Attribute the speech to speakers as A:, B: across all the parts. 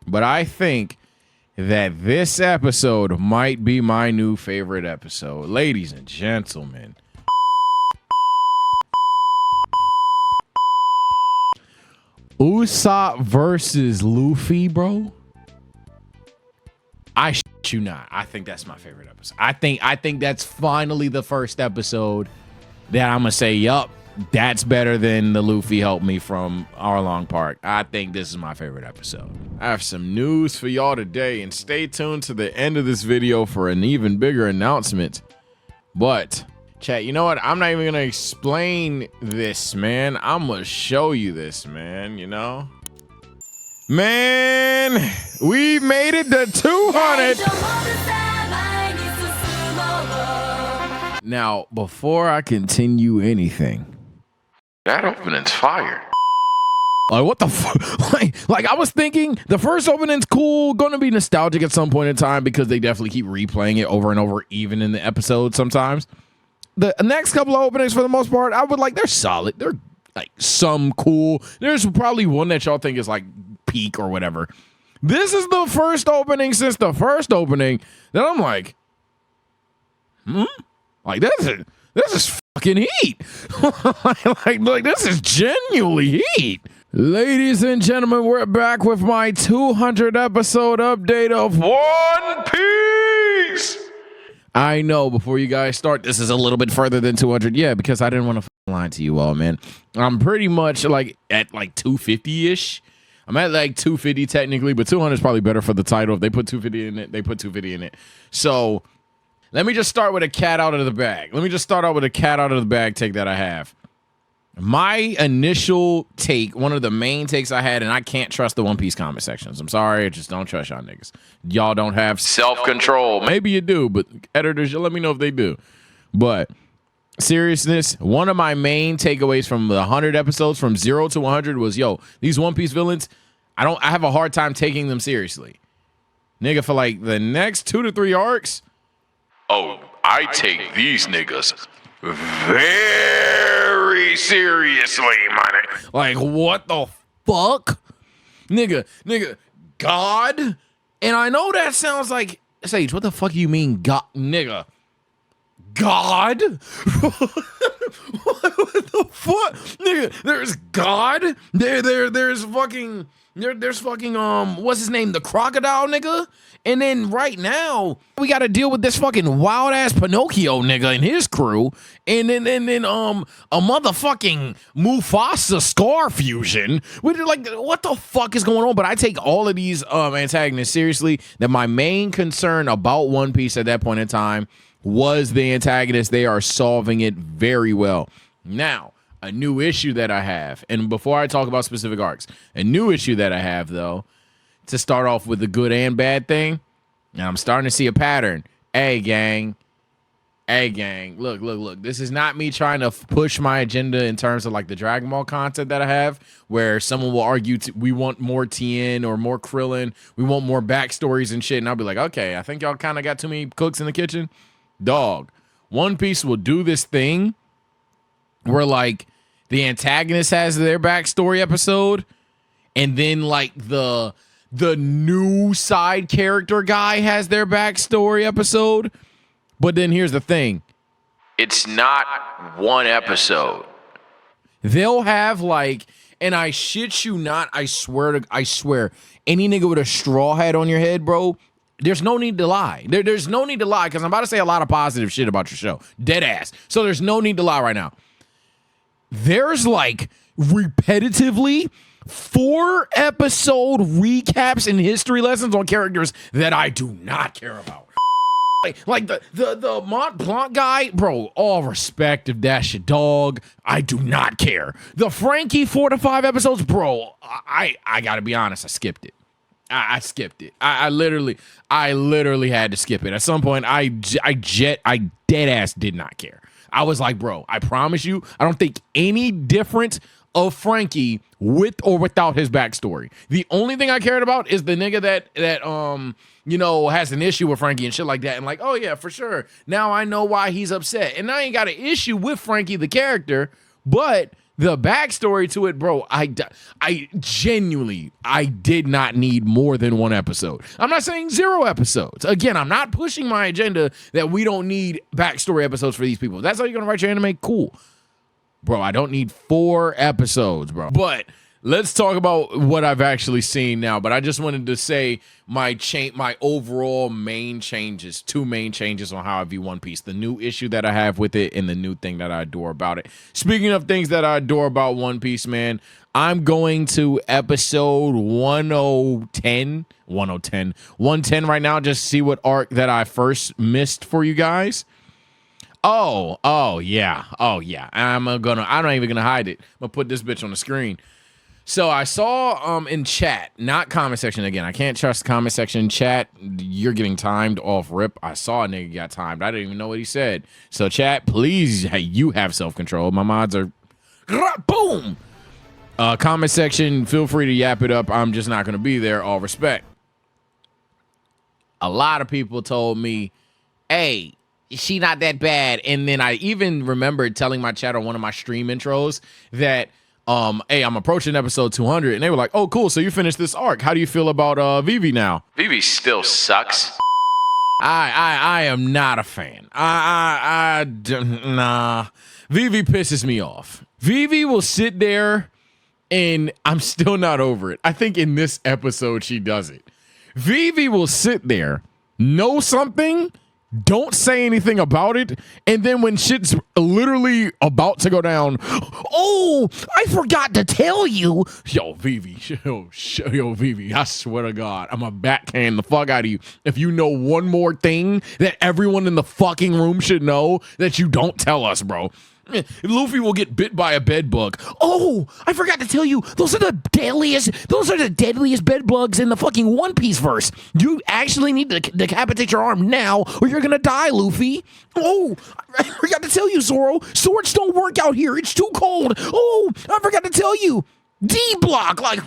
A: but I think that this episode might be my new favorite episode. Ladies and gentlemen, Usopp versus Luffy, bro. I shit you not. I think that's my favorite episode. I think that's finally the first episode that I'm gonna say, yup, that's better than the Luffy helped me from Arlong Park. I think this is my favorite episode. I have some news for y'all today, and stay tuned to the end of this video for an even bigger announcement. But chat, you know what? I'm not even gonna explain this, man. I'm gonna show you this, man, you know? Man, we made it to 200. Now, before I continue anything, that opening's fire. Like, what the fuck? Like, I was thinking the first opening's cool, gonna be nostalgic at some point in time because they definitely keep replaying it over and over, even in the episode sometimes. The next couple of openings, for the most part, I would like, they're solid. They're like some cool. There's probably one that y'all think is like peak or whatever. This is the first opening since the first opening that I'm like, like this is fucking heat. like this is genuinely heat. Ladies and gentlemen, we're back with my 200 episode update of One Piece. I know, before you guys start, this is a little bit further than 200. Yeah, because I didn't want to lie to you all, man. I'm pretty much like at like 250-ish. I'm at like 250 technically, but 200 is probably better for the title. If they put 250 in it, they put 250 in it. So let me just start with a cat out of the bag. Let me just start out with a cat out of the bag take that I have. My initial take, one of the main takes I had, and I can't trust the One Piece comment sections. I'm sorry, I just don't trust y'all niggas. Y'all don't have self-control. Maybe you do, but editors, you let me know if they do. But seriousness, one of my main takeaways from the 100 episodes, from 0 to 100, was, yo, these One Piece villains, I have a hard time taking them seriously. Nigga, for like the next 2 to 3 arcs, oh, I take these niggas very seriously, man. Like, what the fuck? Nigga, God? And I know that sounds like, Sage, what the fuck do you mean, God? Nigga. God? What the fuck? Nigga, there's God. There's fucking what's his name? The Crocodile, nigga. And then right now, we gotta deal with this fucking wild ass Pinocchio nigga and his crew. And then a motherfucking Mufasa Scar fusion. We're like, what the fuck is going on? But I take all of these antagonists seriously. That my main concern about One Piece at that point in time was the antagonist. They are solving it very well. Now, a new issue that I have, and before I talk about specific arcs, a new issue that I have, though, to start off with the good and bad thing, and I'm starting to see a pattern. Hey, gang. Look. This is not me trying to push my agenda in terms of like the Dragon Ball content that I have, where someone will argue we want more Tien or more Krillin, we want more backstories and shit, and I'll be like, okay, I think y'all kind of got too many cooks in the kitchen. Dog, One Piece will do this thing where like the antagonist has their backstory episode, and then like the new side character guy has their backstory episode. But then here's the thing. It's not one episode. They'll have like, and I shit you not, I swear, any nigga with a straw hat on your head, bro, there's no need to lie. There's no need to lie, because I'm about to say a lot of positive shit about your show. Dead ass. So there's no need to lie right now. There's like repetitively 4 episode recaps and history lessons on characters that I do not care about. Like the Mont Blanc guy, bro, all respect if that's your dog. I do not care. The Frankie 4 to 5 episodes, bro, I gotta be honest, I skipped it. I skipped it. I literally had to skip it. At some point, I dead ass did not care. I was like, bro, I promise you, I don't think any different of Frankie with or without his backstory. The only thing I cared about is the nigga that you know, has an issue with Frankie and shit like that. And like, oh yeah, for sure. Now I know why he's upset. And I ain't got an issue with Frankie the character, but The backstory to it, bro, I genuinely, I did not need more than one episode. I'm not saying 0 episodes. Again, I'm not pushing my agenda that we don't need backstory episodes for these people. If that's how you're going to write your anime, cool. Bro, I don't need 4 episodes, bro. But let's talk about what I've actually seen now. But I just wanted to say my overall main changes, 2 main changes on how I view One Piece. The new issue that I have with it and the new thing that I adore about it. Speaking of things that I adore about One Piece, man, I'm going to episode 110 right now. Just see what arc that I first missed for you guys. Oh yeah. I'm not even gonna hide it. I'm gonna put this bitch on the screen. So I saw in chat, not comment section again. I can't trust comment section. Chat, you're getting timed off rip. I saw a nigga got timed. I didn't even know what he said. So chat, please, hey, you have self-control. My mods are boom. Comment section, feel free to yap it up. I'm just not gonna be there. All respect. A lot of people told me, hey, she not that bad. And then I even remembered telling my chat on one of my stream intros that, hey, I'm approaching episode 200. And they were like, oh, cool. So you finished this arc. How do you feel about Vivi now?
B: Vivi still sucks.
A: I am not a fan. Nah. Vivi pisses me off. Vivi will sit there and I'm still not over it. I think in this episode she does it. Vivi will sit there, know something, don't say anything about it, and then when shit's literally about to go down, oh, I forgot to tell you. Yo, Vivi, yo, Vivi, I swear to God, I'm gonna backhand the fuck out of you if you know one more thing that everyone in the fucking room should know that you don't tell us, bro. Luffy will get bit by a bed bug. Oh, I forgot to tell you, those are the deadliest bed bugs in the fucking One Piece verse. You actually need to decapitate your arm now or you're gonna die, Luffy. Oh, I forgot to tell you, Zoro, swords don't work out here. It's too cold. Oh, I forgot to tell you. D-block. Like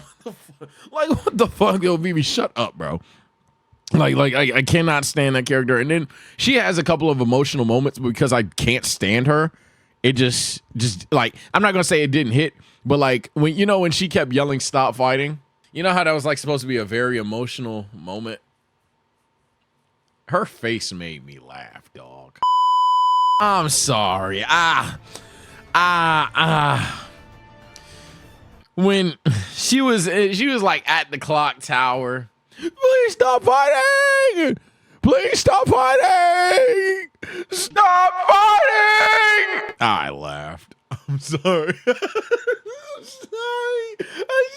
A: what the fuck? Yo, Vivi, shut up, bro. I cannot stand that character. And then she has a couple of emotional moments because I can't stand her. It just like, I'm not gonna say it didn't hit, but like when she kept yelling, stop fighting, you know how that was like supposed to be a very emotional moment? Her face made me laugh, dog. I'm sorry. When she was like at the clock tower, please stop fighting! Please stop fighting! Stop fighting! I laughed. I'm sorry. I'm sorry.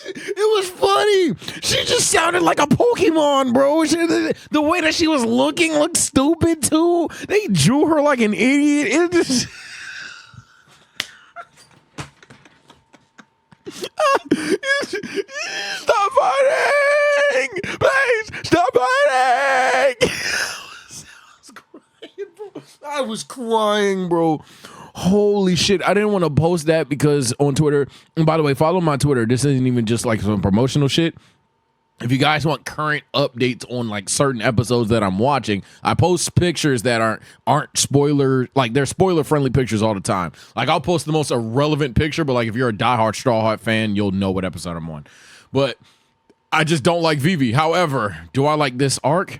A: It was funny. She just sounded like a Pokemon, bro. The way that she was looking looked stupid, too. They drew her like an idiot. It just... Stop fighting! Please, stop fighting! I was crying, bro. Holy shit. I didn't want to post that because on Twitter, and by the way, follow my Twitter. This isn't even just like some promotional shit. If you guys want current updates on like certain episodes that I'm watching, I post pictures that aren't spoiler, like they're spoiler friendly pictures all the time. Like I'll post the most irrelevant picture, but like if you're a diehard Straw Hat fan, you'll know what episode I'm on. But I just don't like Vivi. However, do I like this arc?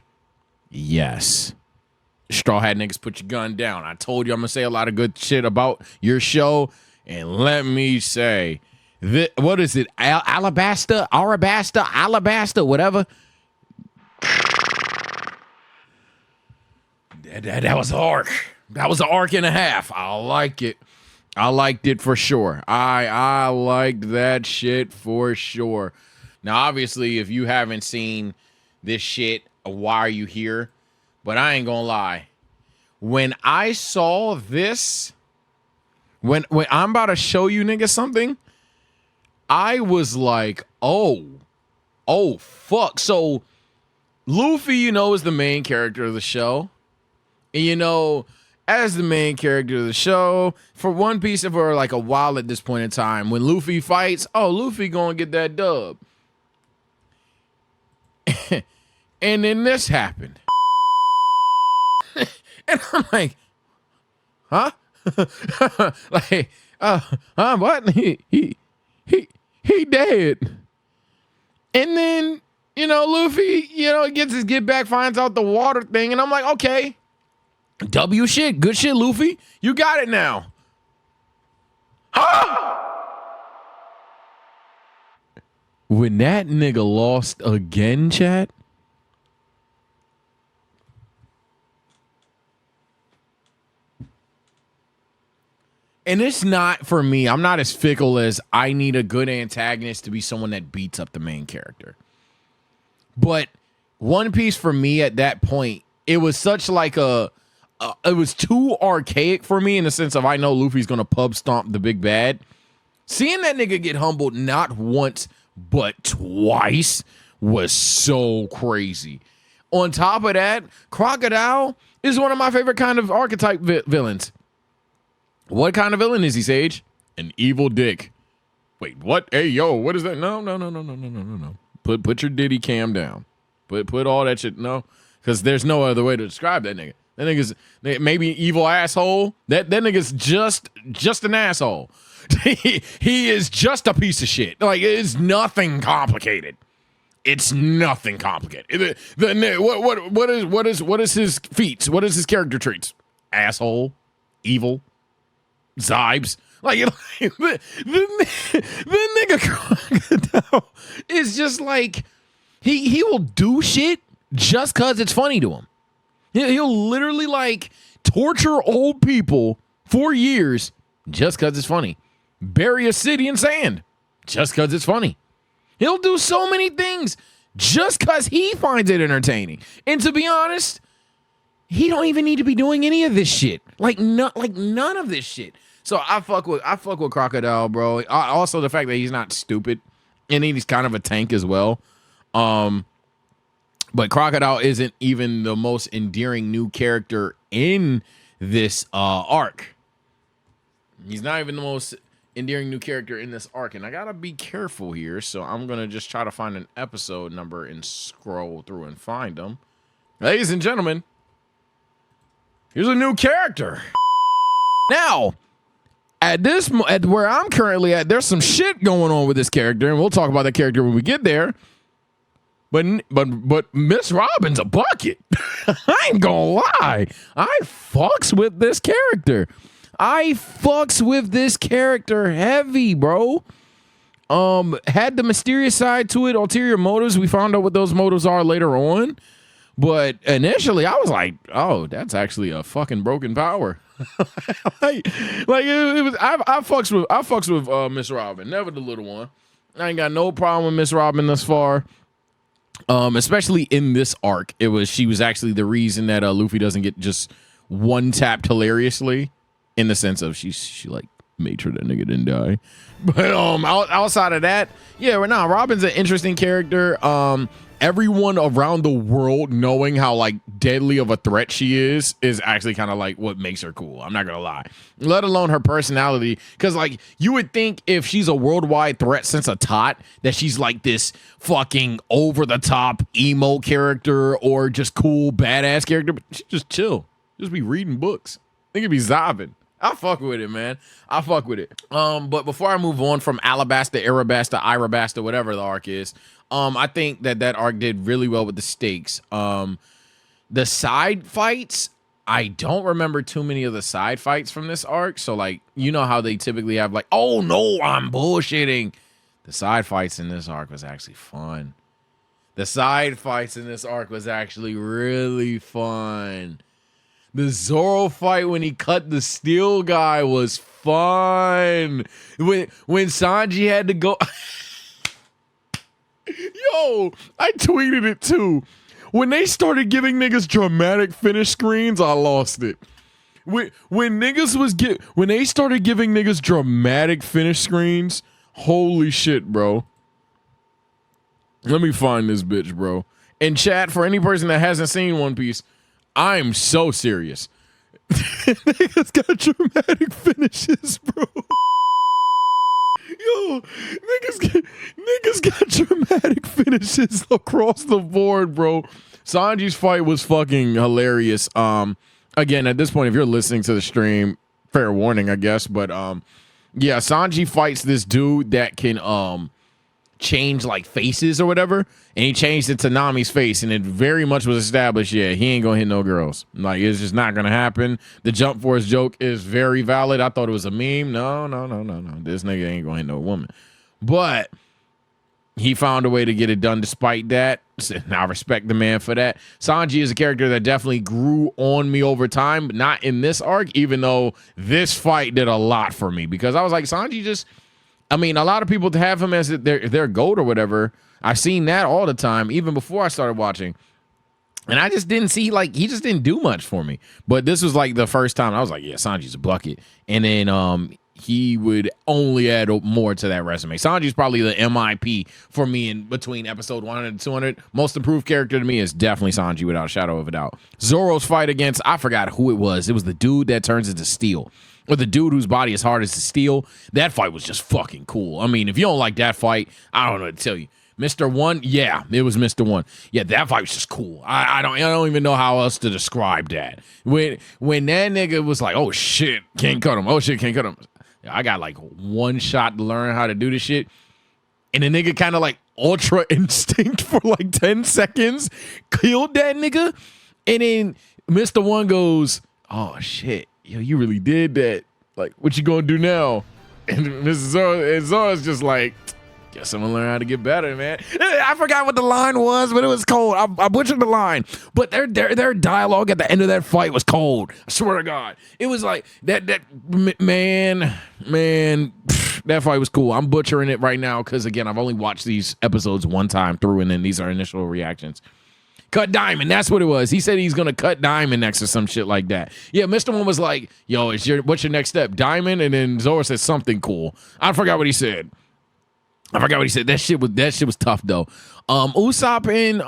A: Yes. Straw Hat niggas, put your gun down. I told you I'm gonna say a lot of good shit about your show, and let me say, what is it? Arabasta, whatever. That was an arc. That was an arc and a half. I like it. I liked it for sure. I liked that shit for sure. Now, obviously, if you haven't seen this shit, why are you here? But I ain't gonna lie. When I saw this, when I'm about to show you niggas something, I was like, oh, fuck. So Luffy, is the main character of the show. And, as the main character of the show, for One Piece for like a while at this point in time, when Luffy fights, Luffy gonna get that dub. And then this happened. And I'm like, huh? What? He dead. And then, Luffy, gets his get back, finds out the water thing, and I'm like, okay, W shit, good shit, Luffy. You got it now. When that nigga lost again, chat. And it's not for me. I'm not as fickle as I need a good antagonist to be someone that beats up the main character. But One Piece for me at that point, it was such like it was too archaic for me in the sense of I know Luffy's going to pub stomp the big bad. Seeing that nigga get humbled not once but twice was so crazy. On top of that, Crocodile is one of my favorite kind of archetype villains. What kind of villain is he, Sage? An evil dick. Wait, what? Hey, yo, what is that? No. Put your Diddy cam down. Put all that shit. No, because there's no other way to describe that nigga. That nigga's maybe evil asshole. That nigga's just an asshole. He is just a piece of shit. Like, it's nothing complicated. It's nothing complicated. What is his feats? What is his character traits? Asshole, evil, Zibes. Like the nigga Crocodile is just like he will do shit just cause it's funny to him. He'll literally like torture old people for years just cause it's funny. Bury a city in sand just cause it's funny. He'll do so many things just cause he finds it entertaining. And to be honest, he don't even need to be doing any of this shit. Like none of this shit. So I fuck with Crocodile, bro. Also the fact that he's not stupid and he's kind of a tank as well. But Crocodile isn't even the most endearing new character in this arc. He's not even the most endearing new character in this arc. And I gotta be careful here. So I'm gonna just try to find an episode number and scroll through and find them. Ladies and gentlemen, here's a new character. Now, at where I'm currently at, there's some shit going on with this character, and we'll talk about that character when we get there. But Miss Robin's a bucket. I ain't gonna lie. I fucks with this character. Heavy, bro. Had the mysterious side to it, ulterior motives. We found out what those motives are later on. But initially, I was like, "Oh, that's actually a fucking broken power." it was. I fucks with Miss Robin, never the little one. I ain't got no problem with Miss Robin thus far. Especially in this arc, she was actually the reason that Luffy doesn't get just one tapped hilariously, in the sense of she like made sure that nigga didn't die. But outside of that, yeah, Robin's an interesting character. Everyone around the world knowing how like deadly of a threat she is actually kind of like what makes her cool. I'm not gonna lie. Let alone her personality, because like you would think if she's a worldwide threat since a tot that she's like this fucking over the top emo character or just cool badass character, but she just chill, just be reading books. I think it'd be zobbing. I fuck with it, man. I fuck with it. But before I move on from Arabasta, whatever the arc is, I think that arc did really well with the stakes. The side fights, I don't remember too many of the side fights from this arc. So like, you know how they typically have like, oh no, I'm bullshitting. The side fights in this arc was actually fun. The side fights in this arc was actually really fun. The Zoro fight when he cut the steel guy was fun. When Sanji had to go... Yo, I tweeted it too. When they started giving niggas dramatic finish screens, I lost it. When they started giving niggas dramatic finish screens, holy shit, bro. Let me find this bitch, bro. And chat, for any person that hasn't seen One Piece, I'm so serious. Niggas got dramatic finishes, bro. Yo, niggas got dramatic finishes across the board, bro. Sanji's fight was fucking hilarious. Again, at this point, if you're listening to the stream, fair warning, I guess, but Yeah, Sanji fights this dude that can change like faces or whatever, and he changed it to Nami's face, and it very much was established, yeah, he ain't gonna hit no girls. Like, it's just not gonna happen. The Jump Force joke is very valid. I thought it was a meme. No. This nigga ain't gonna hit no woman. But he found a way to get it done despite that. And I respect the man for that. Sanji is a character that definitely grew on me over time, but not in this arc, even though this fight did a lot for me, because I was like, Sanji just, I mean, a lot of people have him as their GOAT or whatever. I've seen that all the time, even before I started watching. And I just didn't see, like, he just didn't do much for me. But this was like the first time I was like, yeah, Sanji's a bucket. And then he would only add more to that resume. Sanji's probably the MIP for me in between episode 100 and 200. Most improved character to me is definitely Sanji, without a shadow of a doubt. Zoro's fight against, I forgot who it was. It was the dude that turns into steel. Or the dude whose body is hard as steel. That fight was just fucking cool. I mean, if you don't like that fight, I don't know what to tell you. Mr. One, yeah, it was Mr. One. Yeah, that fight was just cool. I don't even know how else to describe that. When that nigga was like, oh shit, can't cut him. Oh shit, can't cut him. I got like one shot to learn how to do this shit. And the nigga kind of like ultra instinct for like 10 seconds, killed that nigga. And then Mr. One goes, oh shit, yo, you really did that. Like, what you gonna do now? And Mrs. Zoro's just like, guess I'm gonna learn how to get better, man. I forgot what the line was, but it was cold. I butchered the line, but their dialogue at the end of that fight was cold. I swear to God, it was like that man. That fight was cool. I'm butchering it right now because again, I've only watched these episodes one time through, and then these are initial reactions. Cut Diamond, that's what it was. He said he's gonna cut Diamond next or some shit like that. Yeah, Mr. One was like, yo, what's your next step? Diamond, and then Zoro said something cool. I forgot what he said. That shit was tough though. Usopp and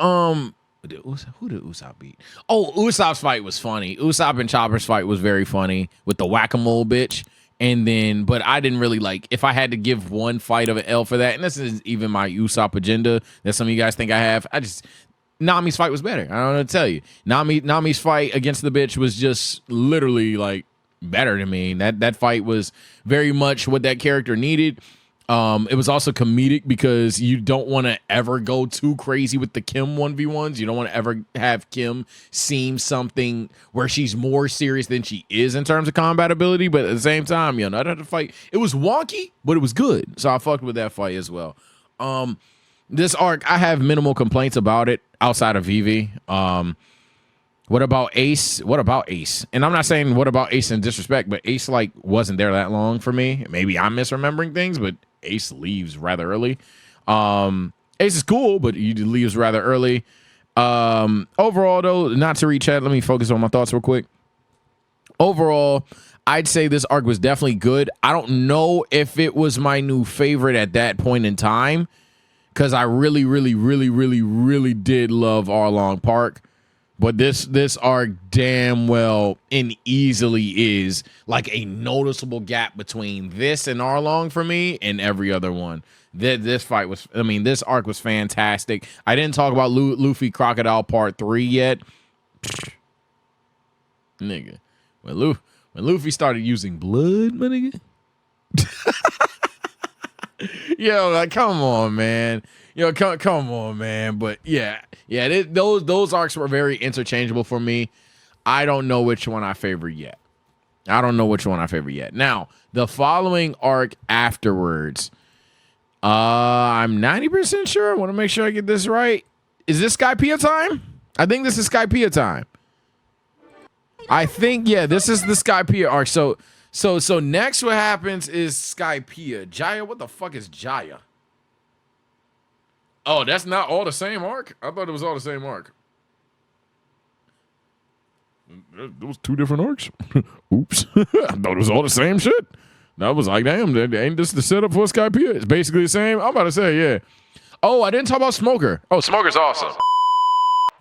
A: who did Usopp beat? Oh, Usopp's fight was funny. Usopp and Chopper's fight was very funny with the whack-a-mole bitch. And then, but I didn't really like, if I had to give one fight of an L for that, and this is even my Usopp agenda that some of you guys think I have, Nami's fight was better. I don't know what to tell you. Nami's fight against the bitch was just literally like better to me. That fight was very much what that character needed. It was also comedic because you don't want to ever go too crazy with the Kim 1v1s. You don't want to ever have Kim seem something where she's more serious than she is in terms of combat ability. But at the same time, you know, that fight, it was wonky, but it was good. So I fucked with that fight as well. This arc, I have minimal complaints about it outside of Vivi. What about Ace? And I'm not saying what about Ace in disrespect, but Ace like wasn't there that long for me. Maybe I'm misremembering things, but Ace leaves rather early. Ace is cool, but he leaves rather early. Overall, though, not to reach out, let me focus on my thoughts real quick. Overall, I'd say this arc was definitely good. I don't know if it was my new favorite at that point in time, because I really did love Arlong Park. But this arc damn well and easily is like a noticeable gap between this and Arlong for me and every other one. This arc was fantastic. I didn't talk about Luffy Crocodile Part 3 yet. Nigga, when Luffy started using blood, my nigga. Yo, like, come on, man. Come on, man. But yeah, those arcs were very interchangeable for me. I don't know which one I favor yet. Now, the following arc afterwards, I'm 90% sure. I want to make sure I get this right. Is this Skypiea time? I think this is Skypiea time. I think, yeah, this is the Skypiea arc. So next what happens is Skypiea. Jaya, what the fuck is Jaya? Oh, that's not all the same arc? I thought it was all the same arc. Those two different arcs? Oops. I thought it was all the same shit. I was like, damn, ain't this the setup for Skypiea? It's basically the same. I'm about to say, yeah. Oh, I didn't talk about Smoker. Oh,
B: Smoker's awesome.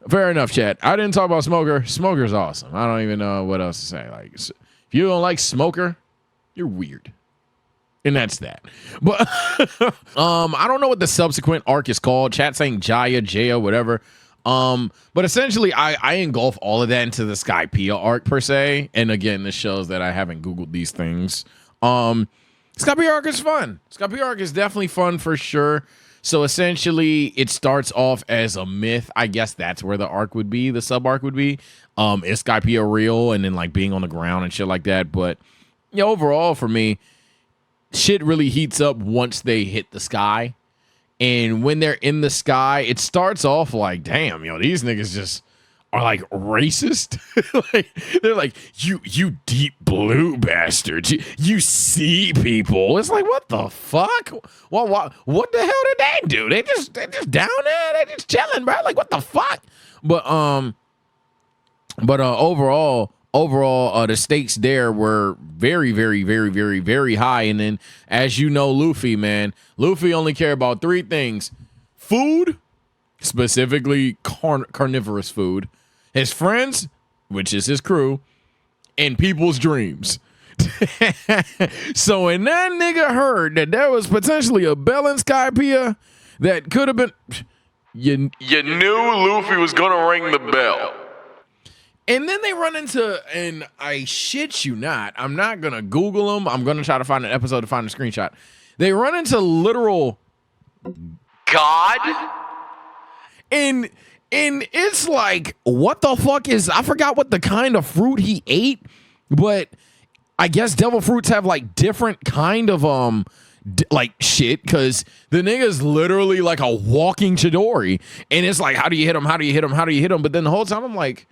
A: Fair enough, chat. I didn't talk about Smoker. Smoker's awesome. I don't even know what else to say. Like, if you don't like Smoker, you're weird. And that's that. But I don't know what the subsequent arc is called. Chat saying Jaya, whatever. But essentially, I engulf all of that into the Skypiea arc per se. And again, this shows that I haven't Googled these things. Skypiea arc is fun. Skypiea arc is definitely fun for sure. So essentially, it starts off as a myth. I guess that's where the arc would be. The sub arc would be. Is Skypiea real? And then like being on the ground and shit like that. But yeah, overall for me, shit really heats up once they hit the sky. And when they're in the sky, it starts off like, damn, these niggas just are like racist. Like they're like, you deep blue bastards. You see people. It's like, what the fuck? What the hell did they do? They just down there. They just chilling, bro. Like, what the fuck? But overall, the stakes there were very, very, very, very, very high. And then, as you know, Luffy only cared about three things: food, specifically carnivorous food, his friends, which is his crew, and people's dreams. So when that nigga heard that there was potentially a bell in Skypiea that could have been, you
B: knew Luffy was gonna ring the bell.
A: And then they run into, and I shit you not, I'm not gonna Google them. I'm gonna try to find an episode to find a screenshot. They run into literal
B: God.
A: And it's like, what the fuck is, I forgot what the kind of fruit he ate, but I guess devil fruits have like different kind of like shit, because the nigga's literally like a walking Chidori, and it's like, how do you hit him? How do you hit him? How do you hit him? But then the whole time I'm like,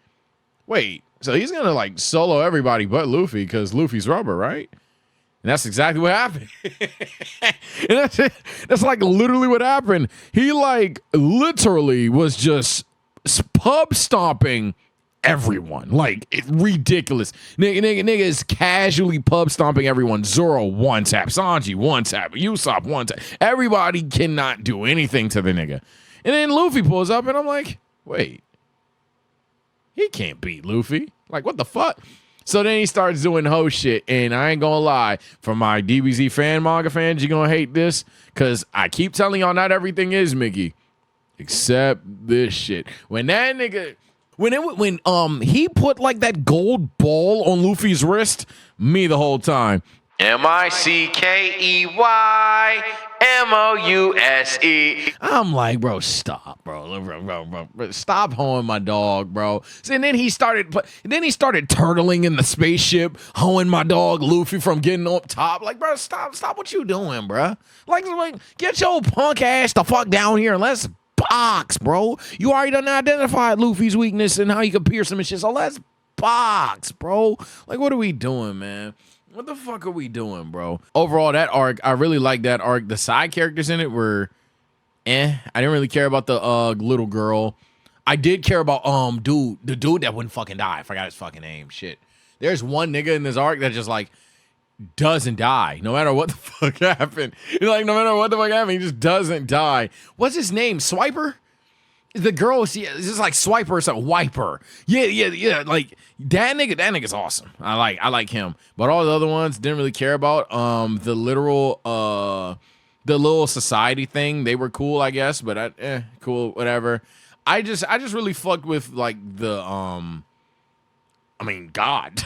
A: wait, so he's gonna like solo everybody but Luffy because Luffy's rubber, right? And that's exactly what happened. And that's like literally what happened. He like literally was just pub stomping everyone. Like, it's ridiculous. Nigga is casually pub stomping everyone. Zoro one tap, Sanji one tap, Usopp one tap. Everybody cannot do anything to the nigga. And then Luffy pulls up and I'm like, wait, he can't beat Luffy. Like, what the fuck? So then he starts doing hoe shit, and I ain't gonna lie, for my DBZ manga fans, you're gonna hate this, because I keep telling y'all not everything is Mickey, except this shit. When that nigga, when he put like that gold ball on Luffy's wrist, me the whole time.
B: MICKEYMOUSE.
A: I'm like, bro, stop, bro. Stop hoeing my dog, bro. So, and then he started turtling in the spaceship, hoeing my dog Luffy from getting up top. Like, bro, stop what you doing, bro. Like, get your punk ass the fuck down here and let's box, bro. You already done identified Luffy's weakness and how you can pierce him and shit. So let's box, bro. Like, what are we doing, man? What the fuck are we doing, bro? Overall, that arc, I really like that arc. The side characters in it were I didn't really care about the little girl. I did care about the dude that wouldn't fucking die. I forgot his fucking name. Shit. There's one nigga in this arc that just like doesn't die. No matter what the fuck happened. Like, no matter what the fuck happened, he just doesn't die. What's his name? Swiper? The girl, it's just like Swiper or something. Wiper. Yeah. Like, that nigga's awesome. I like him. But all the other ones, didn't really care about. The little society thing, they were cool, I guess. But cool, whatever. I just really fucked with like the God.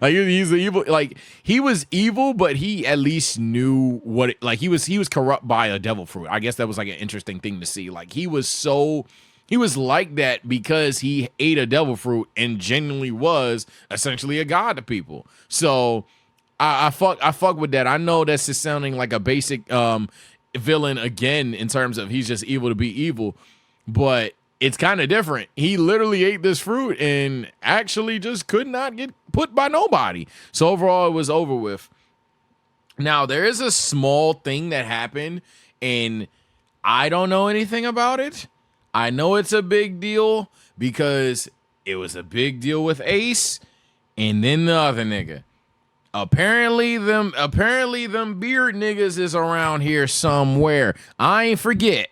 A: Like, he's evil. Like, he was evil, but he at least knew what it, like he was corrupt by a devil fruit. I guess that was like an interesting thing to see. Like, he was like that because he ate a devil fruit and genuinely was essentially a god to people. So I fuck with that. I know that's just sounding like a basic villain again in terms of he's just evil to be evil, but it's kind of different. He literally ate this fruit and actually just could not get put by nobody. So overall, it was over with. Now, there is a small thing that happened, and I don't know anything about it. I know it's a big deal because it was a big deal with Ace and then the other nigga. Apparently them beard niggas is around here somewhere. I ain't forget.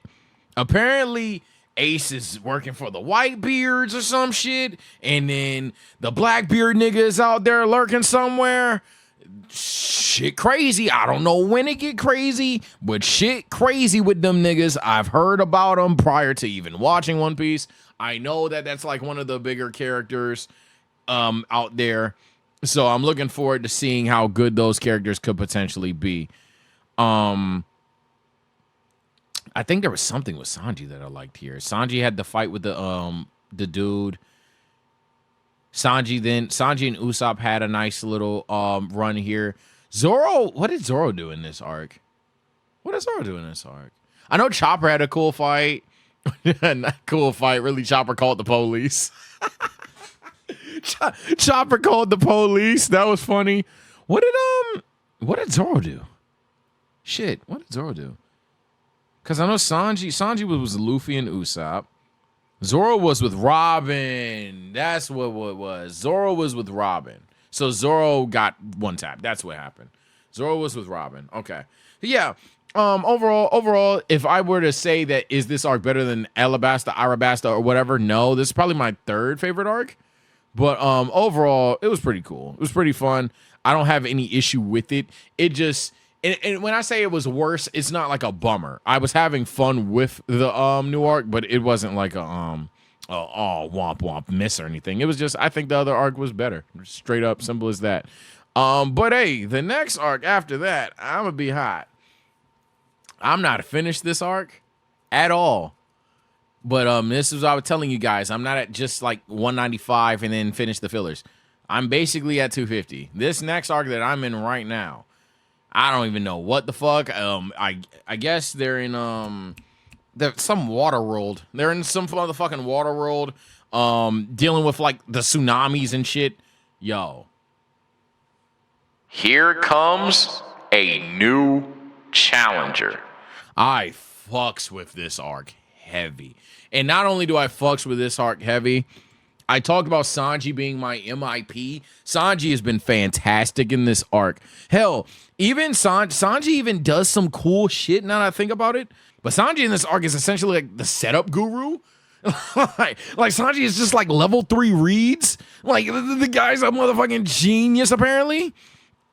A: Apparently Ace is working for the white beards or some shit, and then the black beard nigga is out there lurking somewhere. Shit crazy. I don't know when it get crazy, but shit crazy with them niggas. I've heard about them prior to even watching One Piece. I know that that's like one of the bigger characters out there. So I'm looking forward to seeing how good those characters could potentially be. I think there was something with Sanji that I liked here. Sanji had the fight with the dude. Sanji and Usopp had a nice little run here. Zoro, what did Zoro do in this arc? What did Zoro do in this arc? I know Chopper had a cool fight. Not cool fight, really. Chopper called the police. Chopper called the police. That was funny. What did Zoro do? Shit, what did Zoro do? Because I know Sanji was Luffy and Usopp. Zoro was with Robin. That's what it was. Zoro was with Robin. So Zoro got one tap. That's what happened. Zoro was with Robin. Okay. Yeah. Overall, if I were to say that is this arc better than Arabasta, or whatever, no. This is probably my third favorite arc. But overall, it was pretty cool. It was pretty fun. I don't have any issue with it. It just and when I say it was worse, it's not like a bummer. I was having fun with the new arc, but it wasn't like a womp womp miss or anything. It was just I think the other arc was better. Straight up, simple as that. But hey, the next arc after that, I'm gonna be hot. I'm not finished this arc at all. But this is what I was telling you guys. I'm not at just like 195 and then finish the fillers. I'm basically at 250. This next arc that I'm in right now, I don't even know what the fuck. I guess they're in some water world. They're in some motherfucking water world, dealing with like the tsunamis and shit. Yo,
B: Here comes a new challenger.
A: I fucks with this arc heavy. And not only do I fucks with this arc heavy, I talked about Sanji being my MIP. Sanji has been fantastic in this arc. Hell, even Sanji even does some cool shit now that I think about it. But Sanji in this arc is essentially like the setup guru. like Sanji is just like level 3 reads. Like the guy's a motherfucking genius apparently.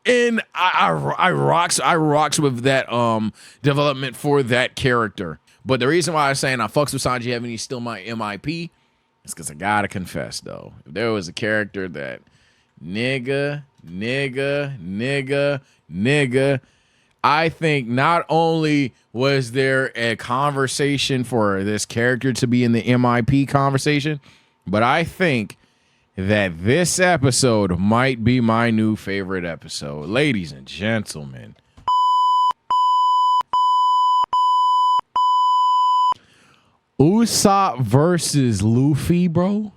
A: And I rocks with that development for that character. But the reason why I'm saying I fucks with Sanji heavy and he's still my MIP is because I gotta confess though, if there was a character that nigga, I think not only was there a conversation for this character to be in the MIP conversation, but I think that this episode might be my new favorite episode. Ladies and gentlemen, Usopp versus Luffy, bro.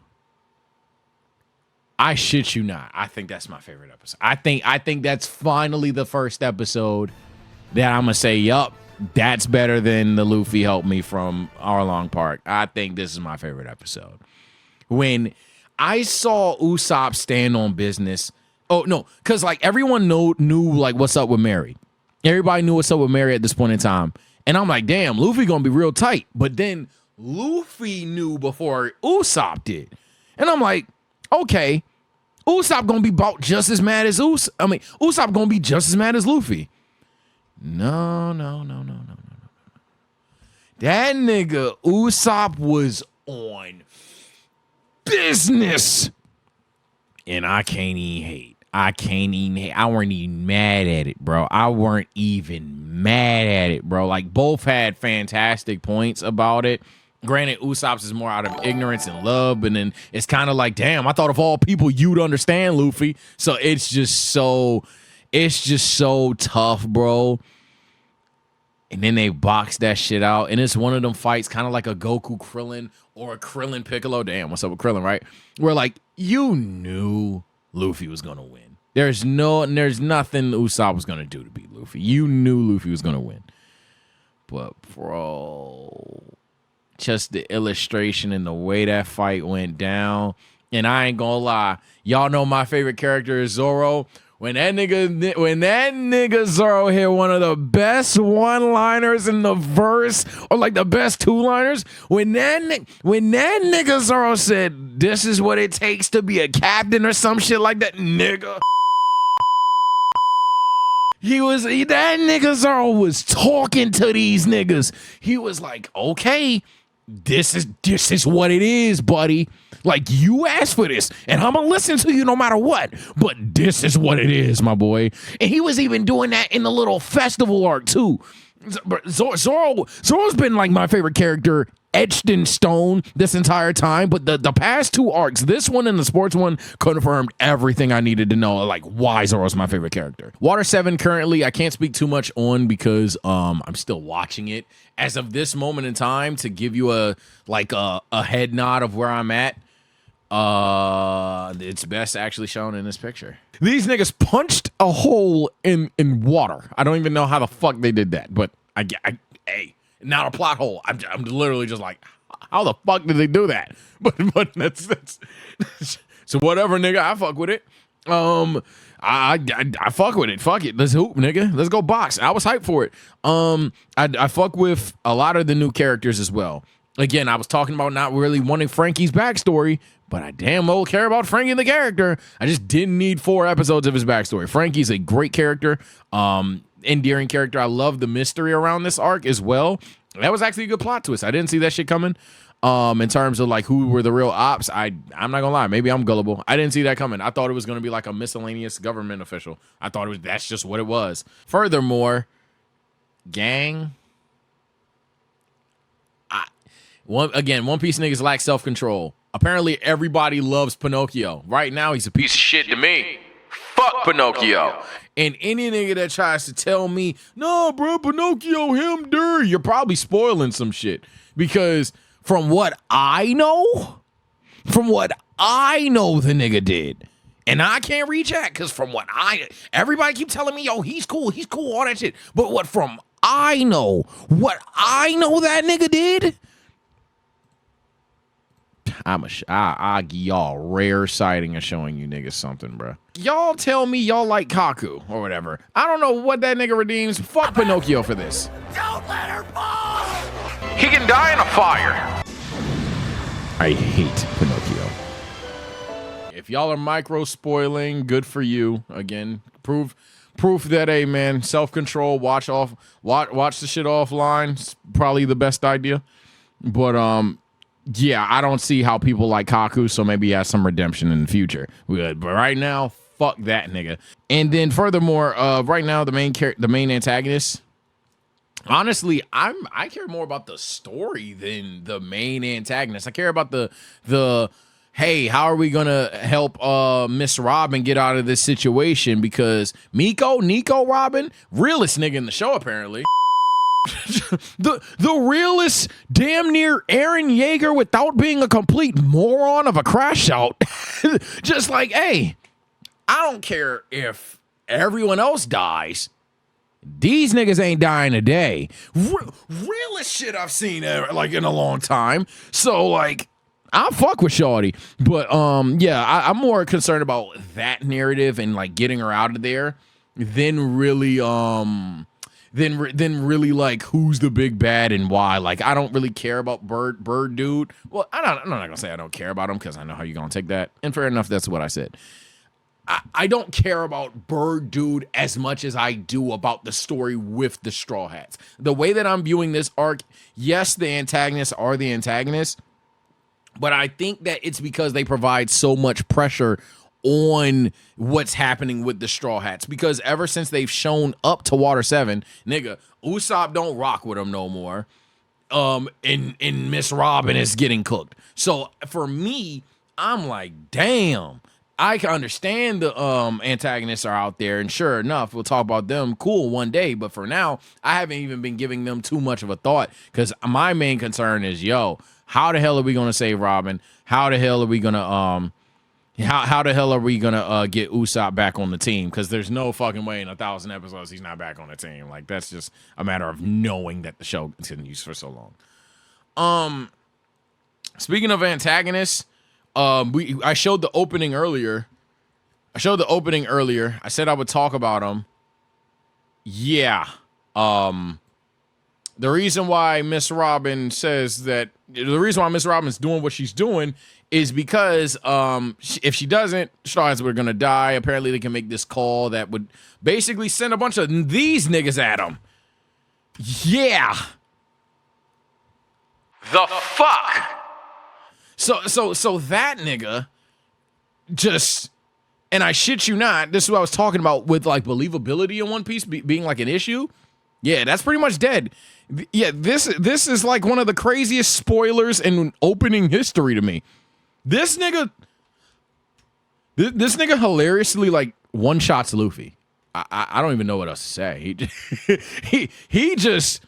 A: I shit you not. I think that's my favorite episode. I think that's finally the first episode that I'm gonna say, yup, that's better than the Luffy helped me from Arlong Park. I think this is my favorite episode. When I saw Usopp stand on business. Oh no, because like everyone knew like what's up with Mary. Everybody knew what's up with Mary at this point in time. And I'm like, damn, Luffy gonna be real tight. But then Luffy knew before Usopp did. And I'm like, okay, Usopp gonna be about just as mad as Usopp gonna be just as mad as Luffy. No. That nigga Usopp was on business. And I can't even hate. I weren't even mad at it, bro. I weren't even mad at it, bro. Like, both had fantastic points about it. Granted, Usopp's is more out of ignorance and love, but then it's kind of like, damn, I thought of all people you'd understand, Luffy. So it's just so tough, bro. And then they box that shit out. And it's one of them fights, kind of like a Goku Krillin or a Krillin Piccolo. Damn, what's up with Krillin, right? Where like you knew Luffy was gonna win. There's nothing Usopp was gonna do to beat Luffy. You knew Luffy was gonna win. But bro, just the illustration and the way that fight went down. And I ain't gonna lie, y'all know my favorite character is Zoro. When that nigga Zoro hit one of the best one-liners in the verse, or like the best two-liners, when that nigga Zoro said, "This is what it takes to be a captain," or some shit like that, nigga. That nigga Zoro was talking to these niggas. He was like, okay, this is what it is, buddy. Like, you asked for this, and I'm gonna listen to you no matter what. But this is what it is, my boy. And he was even doing that in the little festival arc too. Zoro's been like my favorite character, etched in stone this entire time. But the past two arcs, this one and the sports one, confirmed everything I needed to know, like why Zoro's my favorite character. Water 7 currently, I can't speak too much on because I'm still watching it. As of this moment in time, to give you a head nod of where I'm at, it's best actually shown in this picture. These niggas punched a hole in water. I don't even know how the fuck they did that, but hey, not a plot hole. I'm literally just like, how the fuck did they do that? But that's so whatever, nigga. I fuck with it. I fuck with it. Fuck it. Let's hoop, nigga. Let's go box. I was hyped for it. I fuck with a lot of the new characters as well. Again, I was talking about not really wanting Frankie's backstory, but I damn well care about Frankie the character. I just didn't need 4 episodes of his backstory. Frankie's a great character, endearing character. I love the mystery around this arc as well. That was actually a good plot twist. I didn't see that shit coming. In terms of like who were the real ops, I'm not gonna lie, maybe I'm gullible. I didn't see that coming. I thought it was gonna be like a miscellaneous government official. I thought that's just what it was. Furthermore, gang. One Piece niggas lack self-control. Apparently, everybody loves Pinocchio. Right now, he's a piece of shit to me.
B: Fuck Pinocchio.
A: And any nigga that tries to tell me, no, bro, Pinocchio, him, you're probably spoiling some shit. Because from what I know, the nigga did. And I can't reject, because from what everybody keep telling me, yo, he's cool, all that shit. But what I know that nigga did, I'll give y'all rare sighting of showing you niggas something, bro. Y'all tell me y'all like Kaku or whatever. I don't know what that nigga redeems. Fuck Pinocchio for this.
C: Don't let her fall!
B: He can die in a fire.
A: I hate Pinocchio. If y'all are micro spoiling, good for you. Again, proof that, hey man, self-control, watch the shit offline. It's probably the best idea. But yeah, I don't see how people like Kaku, so maybe he has some redemption in the future. But right now, fuck that nigga. And then furthermore, right now the main antagonist. Honestly, I care more about the story than the main antagonist. I care about the hey, how are we gonna help Miss Robin get out of this situation? Because Nico Robin, realest nigga in the show apparently. the realest, damn near Eren Yeager without being a complete moron of a crash out. Just like, hey, I don't care if everyone else dies. These niggas ain't dying today. Realest shit I've seen like in a long time. So like, I fuck with Shawty, but yeah, I'm more concerned about that narrative and like getting her out of there than really really like who's the big bad and why. Like, I don't really care about Bird Dude. Well, I'm not gonna say I don't care about him because I know how you're gonna take that. And fair enough, that's what I said. I don't care about Bird Dude as much as I do about the story with the Straw Hats. The way that I'm viewing this arc, yes, the antagonists are the antagonists, but I think that it's because they provide so much pressure on what's happening with the Straw Hats. Because ever since they've shown up to Water 7, nigga, Usopp don't rock with them no more. And Miss Robin is getting cooked. So for me, I'm like, damn, I can understand the antagonists are out there, and sure enough, we'll talk about them cool one day. But for now, I haven't even been giving them too much of a thought because my main concern is, yo, how the hell are we gonna save Robin? How the hell are we gonna how the hell are we gonna get Usopp back on the team? Because there's no fucking way in 1,000 episodes he's not back on the team. Like, that's just a matter of knowing that the show continues for so long. Speaking of antagonists. I showed the opening earlier. I said I would talk about them. Yeah. The reason why Miss Robin says that, the reason why Miss Robin's doing what she's doing is because if she doesn't, Straw Hats are gonna die. Apparently, they can make this call that would basically send a bunch of these niggas at them. Yeah.
B: The fuck?
A: So that nigga just, and I shit you not, this is what I was talking about with like believability in One Piece being like an issue. Yeah, that's pretty much dead. Yeah, this is like one of the craziest spoilers in opening history to me. This nigga hilariously like one shots Luffy. I don't even know what else to say. He just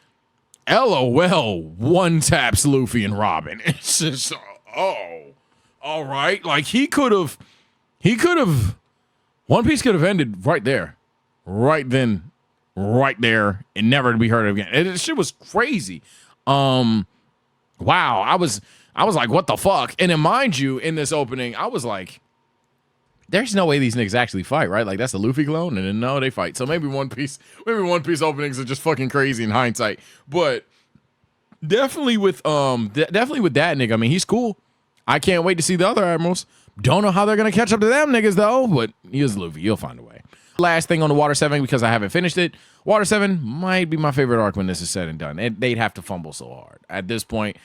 A: LOL one taps Luffy and Robin. It's just all right. Like he could have One Piece could have ended right there, right then, right there, and never to be heard of again. It shit was crazy. Wow, I was like, what the fuck? And then mind you, in this opening, I was like, there's no way these niggas actually fight, right? Like that's a Luffy clone, and then no, they fight. So maybe One Piece openings are just fucking crazy in hindsight. But definitely with that nigga, I mean, he's cool. I can't wait to see the other admirals. Don't know how they're gonna catch up to them niggas though, but he is Luffy. You'll find a way. Last thing on the Water 7, because I haven't finished it. Water 7 might be my favorite arc when this is said and done. They'd have to fumble so hard. At this point,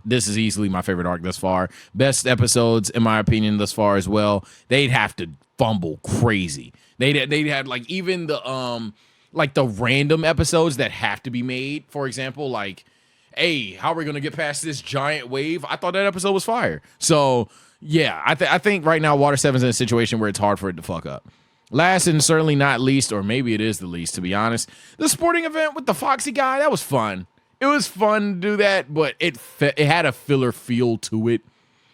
A: this is easily my favorite arc thus far. Best episodes, in my opinion, thus far as well. They'd have to fumble crazy. They'd have like even the random episodes that have to be made. For example, like, hey, how are we gonna get past this giant wave? I thought that episode was fire. So yeah, I think right now Water 7's in a situation where it's hard for it to fuck up. Last and certainly not least, or maybe it is the least, to be honest, the sporting event with the Foxy guy, that was fun. It was fun to do that, but it had a filler feel to it.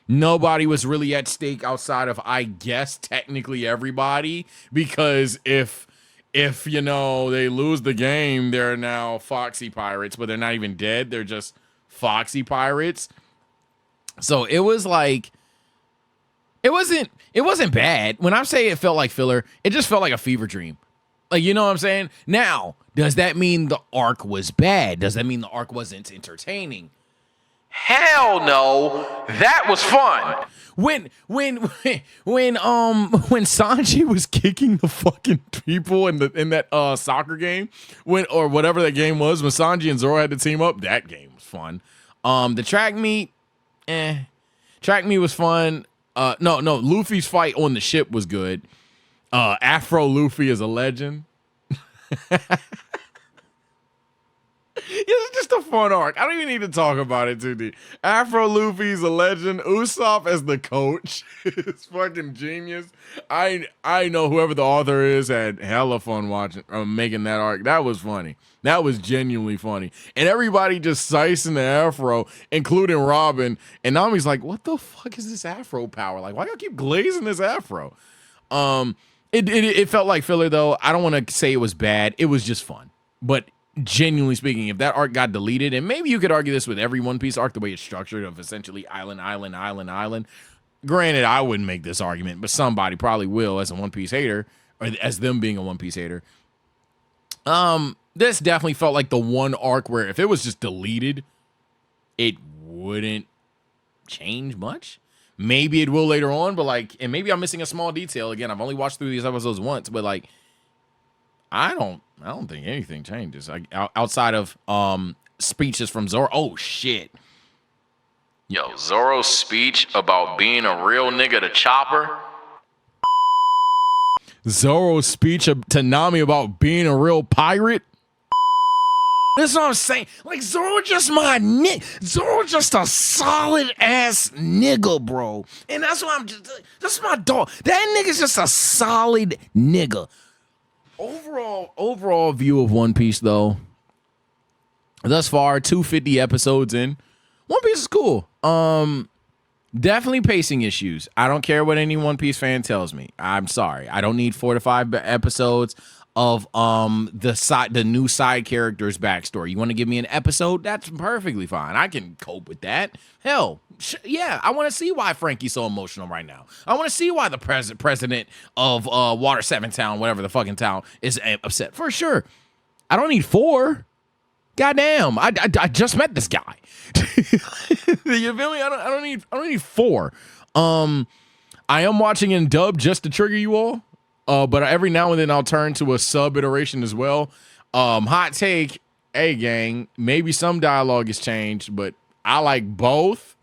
A: Nobody was really at stake outside of, I guess, technically everybody, because if you know, they lose the game, they're now Foxy Pirates, but they're not even dead. They're just Foxy Pirates. So it was like, it wasn't bad. When I say it felt like filler, it just felt like a fever dream. Like, you know what I'm saying? Now, does that mean the arc was bad? Does that mean the arc wasn't entertaining?
B: Hell no. That was fun.
A: When Sanji was kicking the fucking people in that soccer game, or whatever that game was, when Sanji and Zoro had to team up, that game was fun. The track meet was fun. No, Luffy's fight on the ship was good. Afro Luffy is a legend. It's just a fun arc. I don't even need to talk about it too deep. Afro Luffy's a legend. Usopp as the coach is fucking genius. I know whoever the author is had hella fun making that arc. That was funny. That was genuinely funny. And everybody just sicing the Afro, including Robin. And Nami's like, what the fuck is this Afro power? Like, why y'all keep glazing this Afro? It felt like filler though. I don't want to say it was bad. It was just fun. But genuinely speaking, if that arc got deleted, and maybe you could argue this with every One Piece arc, the way it's structured of essentially island. Granted, I wouldn't make this argument, but somebody probably will as a One Piece hater, or as them being a One Piece hater. This definitely felt like the one arc where if it was just deleted, it wouldn't change much. Maybe it will later on, but like, and maybe I'm missing a small detail. Again, I've only watched through these episodes once, but like, I don't think anything changes outside of speeches from Zoro. Oh shit.
B: Yo, Zoro's speech about being a real nigga to Chopper.
A: Zoro's speech to Nami about being a real pirate. That's what I'm saying. Like, Zoro just my nigga. Zoro just a solid ass nigga, bro. And that's why that's my dog. That nigga's just a solid nigga. Overall view of One Piece, though, thus far, 250 episodes in, One Piece is cool. Definitely pacing issues. I don't care what any One Piece fan tells me. I'm sorry. I don't need 4 to 5 episodes of the new side characters' backstory. You want to give me an episode? That's perfectly fine. I can cope with that. Hell, yeah, I want to see why Frankie's so emotional right now. I want to see why the president of Water 7 Town, whatever the fucking town, is upset. For sure. I don't need 4. Goddamn, I just met this guy. You feel me? I don't need 4. I am watching in dub just to trigger you all. But every now and then I'll turn to a sub iteration as well. Hot take, hey gang, maybe some dialogue has changed, but I like both.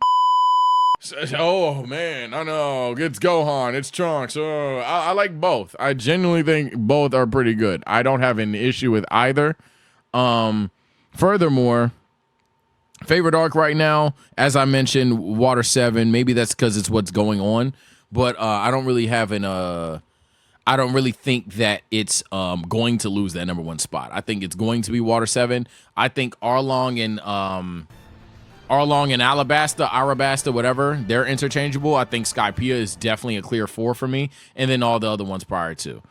A: Oh man, I know. It's Gohan, it's Trunks. Oh, I like both. I genuinely think both are pretty good. I don't have an issue with either. Furthermore, favorite arc right now, as I mentioned, Water 7. Maybe that's because it's what's going on, but I don't really have I don't really think that it's going to lose that #1 spot. I think it's going to be Water 7. I think Arlong and Arabasta, whatever, they're interchangeable. I think Skypiea is definitely a clear 4 for me, and then all the other ones prior to.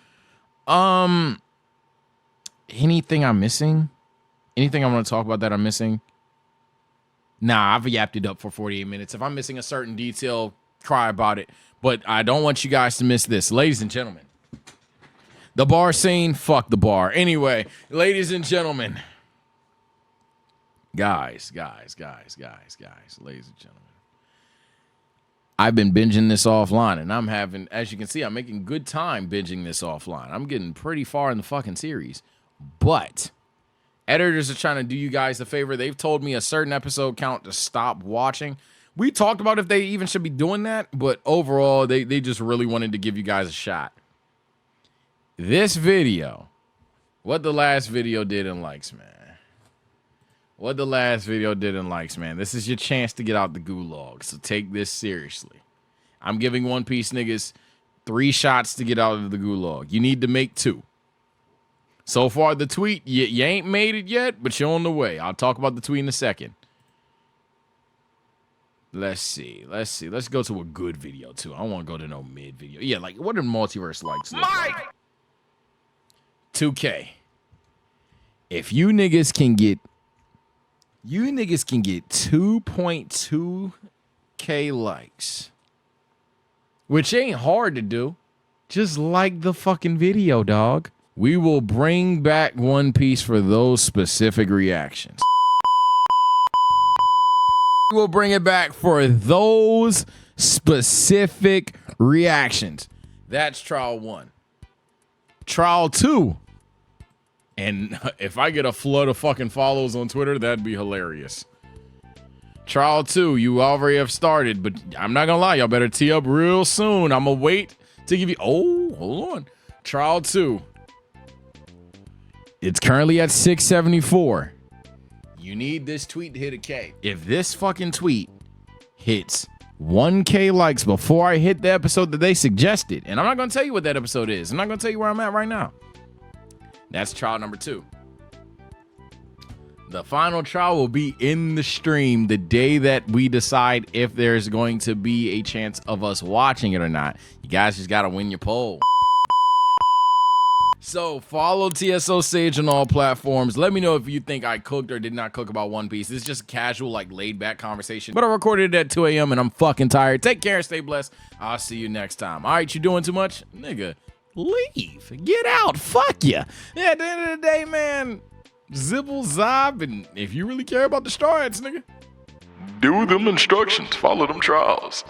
A: Anything I'm missing? Anything I want to talk about that I'm missing? Nah, I've yapped it up for 48 minutes. If I'm missing a certain detail, cry about it. But I don't want you guys to miss this. Ladies and gentlemen, the bar scene, fuck the bar. Anyway, ladies and gentlemen, guys, ladies and gentlemen, I've been binging this offline, and I'm having, as you can see, I'm making good time binging this offline. I'm getting pretty far in the fucking series, but editors are trying to do you guys a favor. They've told me a certain episode count to stop watching. We talked about if they even should be doing that, but overall, they just really wanted to give you guys a shot. This video, what the last video did in likes, man. What the last video did in likes, man. This is your chance to get out the gulag, so take this seriously. I'm giving One Piece niggas 3 shots to get out of the gulag. You need to make 2. So far, the tweet, you ain't made it yet, but you're on the way. I'll talk about the tweet in a second. Let's see. Let's go to a good video, too. I don't want to go to no mid video. Yeah, like, what do multiverse likes look like? 2K. If you niggas can get 2.2K likes, which ain't hard to do, just like the fucking video, dog. We will bring back One Piece for those specific reactions. We will bring it back for those specific reactions. That's trial 1. Trial 2. And if I get a flood of fucking follows on Twitter, that'd be hilarious. Trial 2, you already have started, but I'm not gonna lie, y'all better tee up real soon. I'm gonna wait to give you, oh, hold on. Trial 2. It's currently at 674. You need this tweet to hit a K. If this fucking tweet hits 1K likes before I hit the episode that they suggested, and I'm not going to tell you what that episode is. I'm not going to tell you where I'm at right now. That's trial number 2. The final trial will be in the stream the day that we decide if there's going to be a chance of us watching it or not. You guys just got to win your poll. So follow TSO Sage on all platforms. Let me know if you think I cooked or did not cook about One Piece. This is just a casual, like, laid-back conversation. But I recorded it at 2 a.m. and I'm fucking tired. Take care, stay blessed. I'll see you next time. All right, you doing too much? Nigga, leave. Get out. Fuck ya. Yeah, at the end of the day, man, zibble zob, and if you really care about the stars, nigga,
B: Do them instructions. Follow them trials.